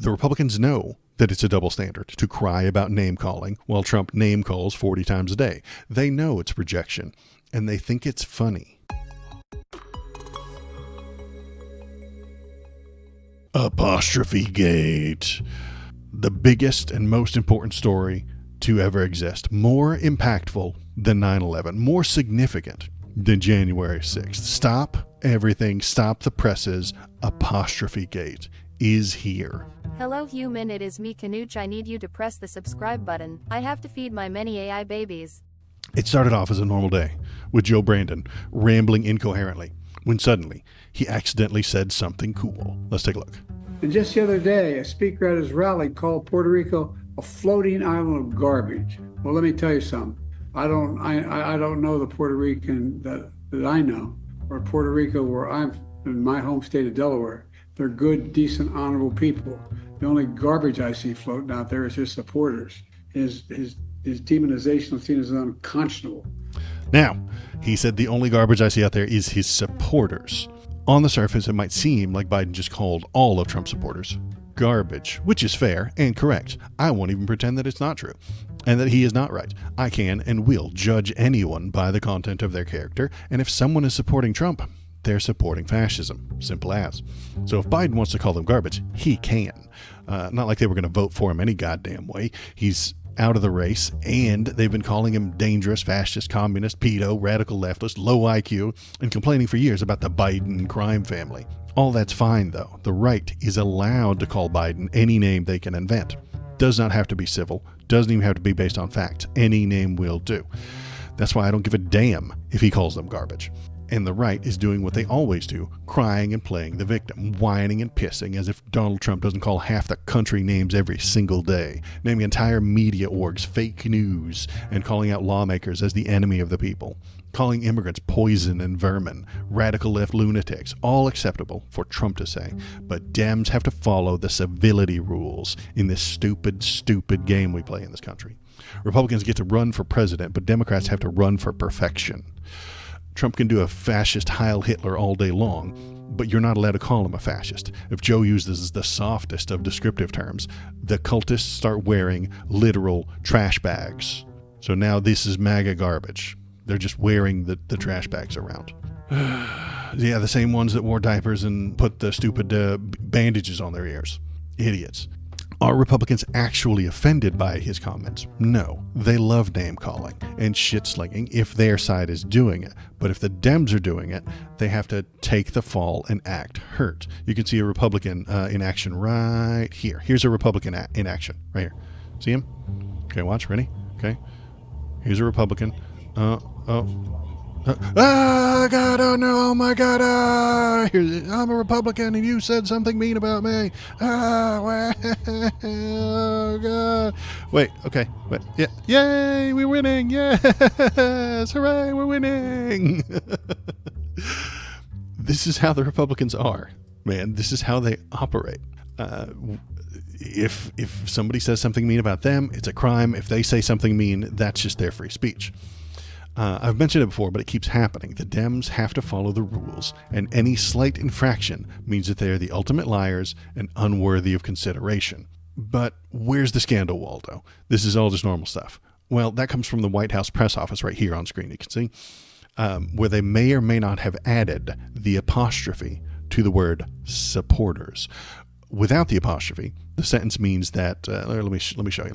The Republicans know that it's a double standard to cry about name calling while Trump name calls 40 times a day. They know it's rejection, and they think it's funny. Apostrophe-Gate. The biggest and most important story to ever exist. More impactful than 9/11. More significant than January 6th. Stop everything. Stop the presses. Apostrophe-Gate is here. Hello human, it is me Kanuch. I need you to press the subscribe button. I have to feed my many AI babies. It started off as a normal day with Joe Brandon rambling incoherently when suddenly he accidentally said something cool. Let's take a look. And just the other day, a speaker at his rally called Puerto Rico a floating island of garbage. Well, let me tell you something. I don't know the Puerto Rican that I know, or Puerto Rico where I'm in my home state of Delaware. They're good, decent, honorable people. The only garbage I see floating out there is his supporters. His demonization of seen as unconscionable. Now, he said the only garbage I see out there is his supporters. On the surface, it might seem like Biden just called all of Trump's supporters garbage, which is fair and correct. I won't even pretend that it's not true and that he is not right. I can and will judge anyone by the content of their character, and if someone is supporting Trump, they're supporting fascism. Simple as. So if Biden wants to call them garbage, he can. Not like they were going to vote for him any goddamn way. He's out of the race, and they've been calling him dangerous, fascist, communist, pedo, radical leftist, low IQ, and complaining for years about the Biden crime family. All that's fine, though. The right is allowed to call Biden any name they can invent. Does not have to be civil. Doesn't even have to be based on fact. Any name will do. That's why I don't give a damn if he calls them garbage. And the right is doing what they always do, crying and playing the victim, whining and pissing as if Donald Trump doesn't call half the country names every single day, naming entire media orgs fake news and calling out lawmakers as the enemy of the people, calling immigrants poison and vermin, radical left lunatics, all acceptable for Trump to say. But Dems have to follow the civility rules in this stupid, stupid game we play in this country. Republicans get to run for president, but Democrats have to run for perfection. Trump can do a fascist Heil Hitler all day long, but you're not allowed to call him a fascist. If Joe uses the softest of descriptive terms, the cultists start wearing literal trash bags. So now this is MAGA garbage. They're just wearing the trash bags around. Yeah, the same ones that wore diapers and put the stupid bandages on their ears. Idiots. Are Republicans actually offended by his comments? No. They love name-calling and shit-slinging if their side is doing it. But if the Dems are doing it, they have to take the fall and act hurt. You can see a Republican in action right here. Here's a Republican in action right here. See him? Okay, watch. Ready? Okay. Here's a Republican. God, oh no, oh my God, I'm a Republican and you said something mean about me. Oh God. Wait, okay, wait, yeah, yay, we're winning, yes, hooray, we're winning. This is how the Republicans are, man. This is how they operate. If somebody says something mean about them, it's a crime. If they say something mean, that's just their free speech. I've mentioned it before, but it keeps happening. The Dems have to follow the rules, and any slight infraction means that they are the ultimate liars and unworthy of consideration. But where's the scandal, Waldo? This is all just normal stuff. Well, that comes from the White House press office right here on screen, you can see, where they may or may not have added the apostrophe to the word supporters. Without the apostrophe, the sentence means that, let me show you.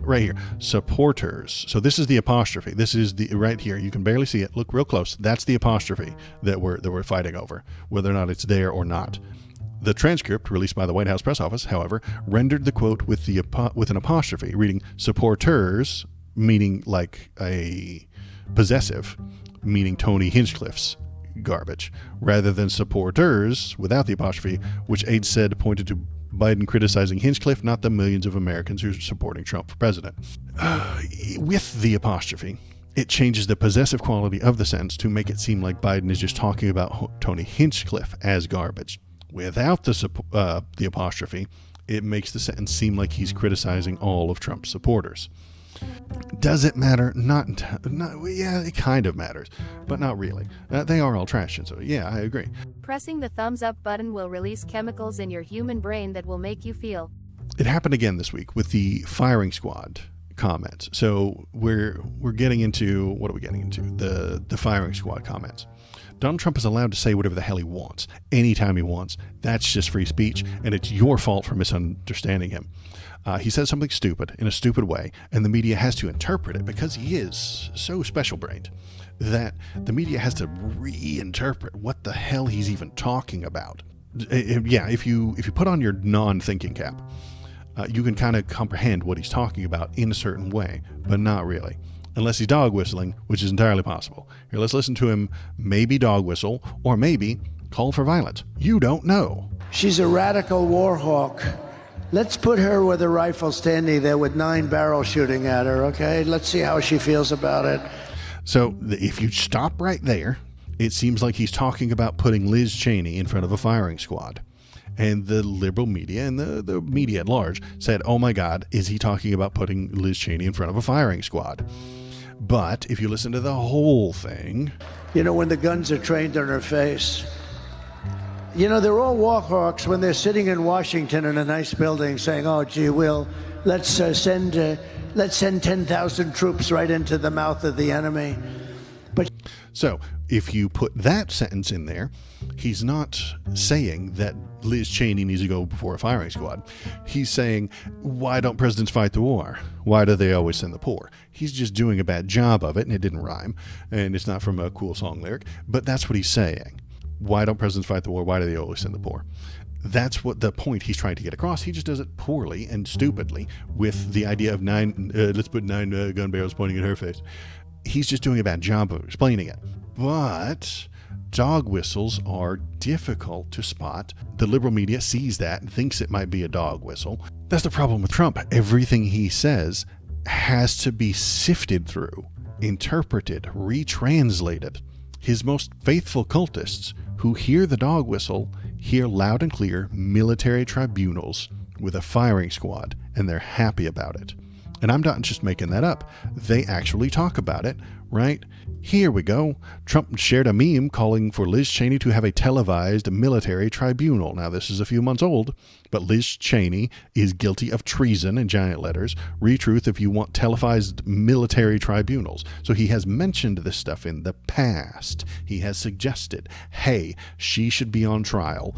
Right here, supporters. So this is the apostrophe. This is the, right here. You can barely see it. Look real close. That's the apostrophe that we're fighting over, whether or not it's there or not. The transcript released by the White House press office, however, rendered the quote with an apostrophe, reading supporters, meaning like a possessive, meaning Tony Hinchcliffe's garbage, rather than supporters without the apostrophe, which aides said pointed to Biden criticizing Hinchcliffe, not the millions of Americans who are supporting Trump for president. With the apostrophe, it changes the possessive quality of the sentence to make it seem like Biden is just talking about Tony Hinchcliffe as garbage. Without the apostrophe, it makes the sentence seem like he's criticizing all of Trump's supporters. Does it matter? Not yeah, it kind of matters, but not really. They are all trash, and so yeah, I agree. Pressing the thumbs up button will release chemicals in your human brain that will make you feel. It happened again this week with the firing squad comments. So we're getting into, what are we getting into? The firing squad comments. Donald Trump is allowed to say whatever the hell he wants, anytime he wants. That's just free speech, and it's your fault for misunderstanding him. He says something stupid in a stupid way, and the media has to interpret it because he is so special-brained that the media has to reinterpret what the hell he's even talking about. Yeah, if you put on your non-thinking cap, you can kind of comprehend what he's talking about in a certain way, but not really. Unless he's dog whistling, which is entirely possible. Here, let's listen to him maybe dog whistle, or maybe call for violence. You don't know. She's a radical war hawk. Let's put her with a rifle standing there with 9 barrels shooting at her, okay? Let's see how she feels about it. So if you stop right there, it seems like he's talking about putting Liz Cheney in front of a firing squad. And the liberal media and the media at large said, oh my God, is he talking about putting Liz Cheney in front of a firing squad? But if you listen to the whole thing... You know, when the guns are trained on her face... You know, they're all war hawks when they're sitting in Washington in a nice building saying, oh, gee, let's send 10,000 troops right into the mouth of the enemy. But so if you put that sentence in there, he's not saying that Liz Cheney needs to go before a firing squad. He's saying, why don't presidents fight the war? Why do they always send the poor? He's just doing a bad job of it, and it didn't rhyme, and it's not from a cool song lyric, but that's what he's saying. Why don't presidents fight the war? Why do they always send the poor? That's what the point he's trying to get across. He just does it poorly and stupidly with the idea of let's put 9 gun barrels pointing at her face. He's just doing a bad job of explaining it. But dog whistles are difficult to spot. The liberal media sees that and thinks it might be a dog whistle. That's the problem with Trump. Everything he says has to be sifted through, interpreted, retranslated. His most faithful cultists who hear the dog whistle hear loud and clear military tribunals with a firing squad, and they're happy about it. And I'm not just making that up. They actually talk about it, right? Here we go. Trump shared a meme calling for Liz Cheney to have a televised military tribunal. Now, this is a few months old, but Liz Cheney is guilty of treason in giant letters. Retruth if you want televised military tribunals. So he has mentioned this stuff in the past. He has suggested, hey, she should be on trial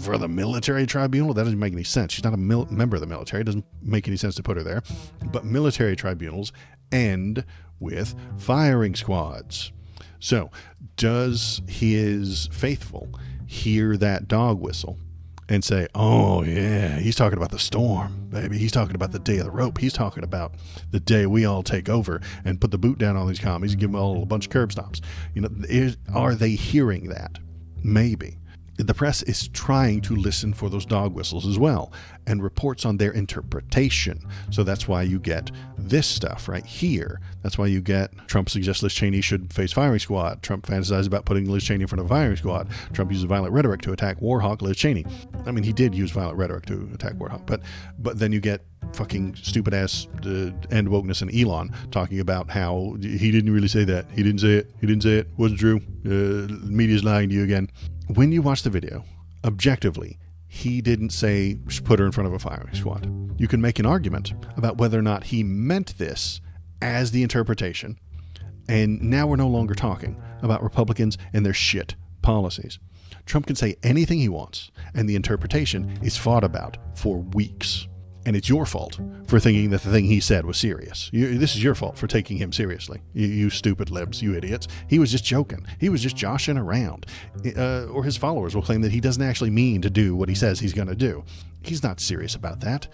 for the military tribunal. That doesn't make any sense. She's not a member of the military. It doesn't make any sense to put her there. But military tribunals end with firing squads. So does his faithful hear that dog whistle and say, oh yeah, he's talking about the storm, baby. He's talking about the day of the rope. He's talking about the day we all take over and put the boot down on these commies and give them all a bunch of curb stops. You know, are they hearing that? Maybe. The press is trying to listen for those dog whistles as well and reports on their interpretation. So that's why you get this stuff right here. That's why you get Trump suggests Liz Cheney should face firing squad. Trump fantasizes about putting Liz Cheney in front of a firing squad. Trump uses violent rhetoric to attack warhawk Liz Cheney. I mean, he did use violent rhetoric to attack warhawk, but then you get fucking stupid ass end wokeness and Elon talking about how he didn't really say that. He didn't say it. Wasn't true. The media's lying to you again. When you watch the video, objectively, he didn't say put her in front of a firing squad. You can make an argument about whether or not he meant this as the interpretation, and now we're no longer talking about Republicans and their shit policies. Trump can say anything he wants, and the interpretation is fought about for weeks. And it's your fault for thinking that the thing he said was serious. This is your fault for taking him seriously. You stupid libs, you idiots. He was just joking. He was just joshing around. Or his followers will claim that he doesn't actually mean to do what he says he's going to do. He's not serious about that.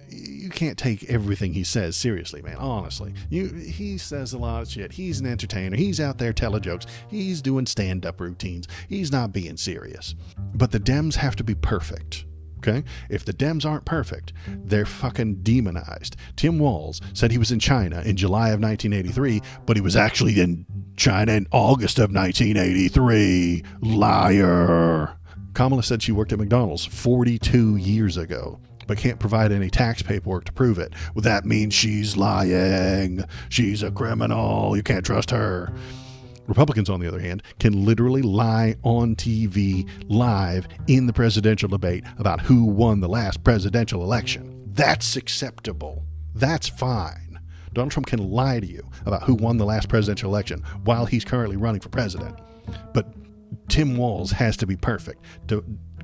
You can't take everything he says seriously, man, honestly. He says a lot of shit. He's an entertainer. He's out there telling jokes. He's doing stand-up routines. He's not being serious. But the Dems have to be perfect. Okay? If the Dems aren't perfect, they're fucking demonized. Tim Walz said he was in China in July of 1983, but he was actually in China in August of 1983. Liar. Kamala said she worked at McDonald's 42 years ago. but can't provide any tax paperwork to prove it. Well, that means she's lying. She's a criminal. You can't trust her. Republicans, on the other hand, can literally lie on TV live in the presidential debate about who won the last presidential election. That's acceptable. That's fine. Donald Trump can lie to you about who won the last presidential election while he's currently running for president. But Tim Walz has to be perfect.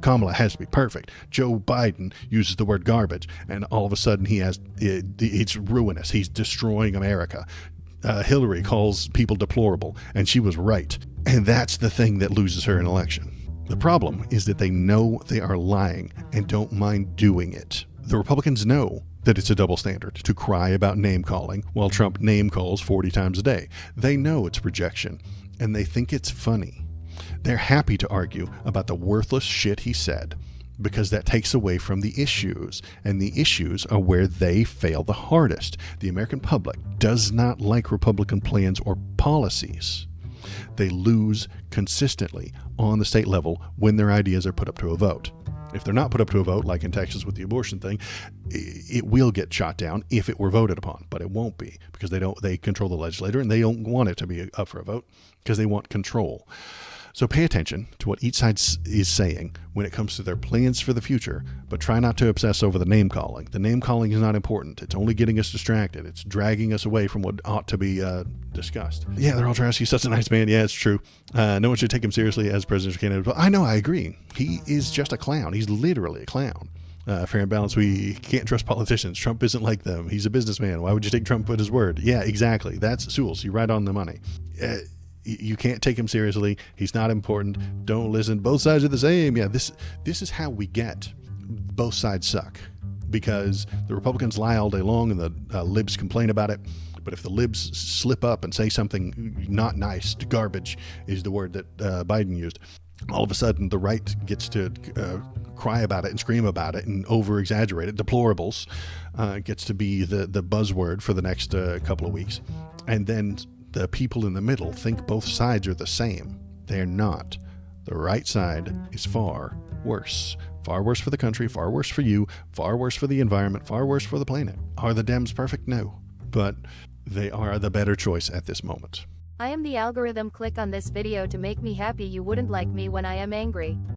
Kamala has to be perfect. Joe Biden uses the word garbage, and all of a sudden it's ruinous. He's destroying America. Hillary calls people deplorable, and she was right. And that's the thing that loses her an election. The problem is that they know they are lying and don't mind doing it. The Republicans know that it's a double standard to cry about name calling while Trump name calls 40 times a day. They know it's projection, and they think it's funny. They're happy to argue about the worthless shit he said because that takes away from the issues, and the issues are where they fail the hardest. The American public does not like Republican plans or policies. They lose consistently on the state level when their ideas are put up to a vote. If they're not put up to a vote, like in Texas with the abortion thing, it will get shot down if it were voted upon, but it won't be because they control the legislature, and they don't want it to be up for a vote because they want control. So pay attention to what each side is saying when it comes to their plans for the future, but try not to obsess over the name calling. The name calling is not important. It's only getting us distracted. It's dragging us away from what ought to be discussed. Yeah, they're all trying to see such a nice man. Yeah, it's true. No one should take him seriously as presidential candidate. But I know, I agree. He is just a clown. He's literally a clown. Fair and balanced, we can't trust politicians. Trump isn't like them. He's a businessman. Why would you take Trump at his word? Yeah, exactly. That's Sewell's. You're right on the money. You can't take him seriously. He's not important. Don't listen. Both sides are the same. Yeah, this is how we get both sides suck, because the Republicans lie all day long and the libs complain about it. But if the libs slip up and say something not nice, garbage is the word that Biden used, all of a sudden the right gets to cry about it and scream about it and over-exaggerate it. Deplorables gets to be the buzzword for the next couple of weeks. And then the people in the middle think both sides are the same. They're not. The right side is far worse. Far worse for the country, far worse for you, far worse for the environment, far worse for the planet. Are the Dems perfect? No. But they are the better choice at this moment. I am the algorithm. Click on this video to make me happy. You wouldn't like me when I am angry.